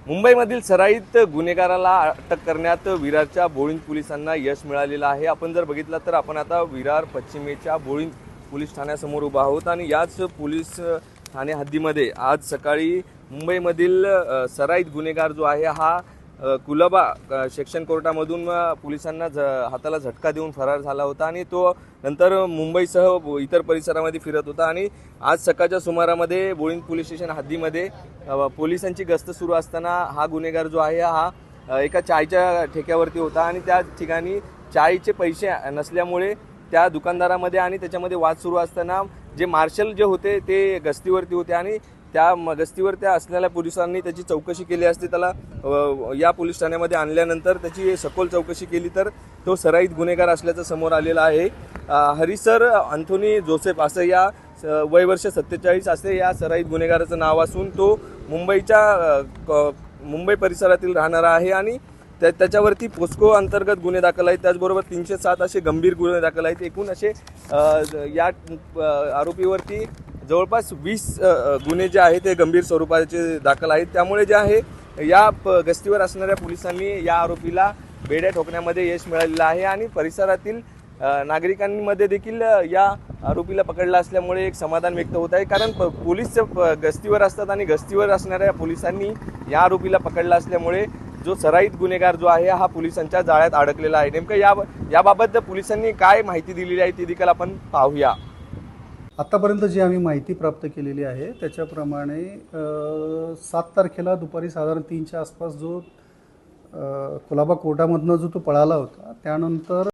मुंबईमधील सराईत गुन्हेगाराला अटक करण्यात विरारच्या बोळींद पोलिसांना यश मिळालेलं आहे। आपण जर बघितलं तर आपण आता विरार पश्चिमेच्या बोळींद पोलीस ठाण्यासमोर उभा आहोत आणि याच पोलीस ठाणे हद्दीमध्ये आज सकाळी मुंबईमधील सराईत गुन्हेगार जो आहे हा कुलाबा सेक्शन कोर्टामधून पोलिसांना हाताला झटका देऊन फरार झाला होता आणि तो नंतर मुंबईसह इतर परिसरामध्ये फिरत होता आणि आज सकाळच्या सुमारामध्ये बोळींद पोलीस स्टेशन हद्दीमध्ये पोलिसांची गस्त सुरू असताना हा गुन्हेगार जो आहे हा एका चायच्या ठेक्यावरती होता आणि त्या ठिकाणी चायचे पैसे नसल्यामुळे त्या दुकानदारामध्ये आणि त्याच्यामध्ये वाद सुरू असताना जे मार्शल जे होते ते गस्तीवरती होते आणि त्या गस्तीवर त्या असलेल्या पोलिसांनी त्याची चौकशी केली असती। त्याला या पोलीस ठाण्यामध्ये आणल्यानंतर त्याची सखोल चौकशी केली तर तो सराईत गुन्हेगार असल्याचं समोर आलेला आहे। हरिसर अँथोनी जोसेफ असं या वय वर्ष 47 असे या सराईत गुन्हेगाराचं नाव असून तो मुंबई परिसरातील राहणारा आहे आणि त्याच्यावरती पोस्को अंतर्गत गुन्हे दाखल आहेत। त्याचबरोबर 307 असे गंभीर गुन्हे दाखल आहेत। एकूण असे या आरोपीवरती जवळपास 20 गुन्हे जे आहेत ते गंभीर स्वरूपाचे दाखल आहेत। त्यामुळे जे आहे या गस्तीवर असणाऱ्या पोलिसांनी या आरोपीला बेड्या ठोकण्यामध्ये यश मिळालेलं आहे आणि परिसरातील नागरिकांमध्ये देखील या आरोपीला पकडला असल्यामुळे एक समाधान व्यक्त होत आहे। कारण पोलीस गस्तीवर असतात आणि गस्तीवर असणाऱ्या पोलिसांनी या आरोपीला पकडला असल्यामुळे जो सराईत गुन्हेगार जो आहे हा पोलिसांच्या जाळ्यात अडकलेला आहे। नेमकं याबाबत पोलिसांनी काय माहिती दिलेली आहे ती देखील आपण पाहूया। आत्तापर्यंत जी आम्ही माहिती प्राप्त केलेली आहे त्याच्याप्रमाणे 7 तारखेला दुपारी साधारण 3च्या आसपास जो कुलाबा कोर्टामधनं जो तो पळाला होता त्यानंतर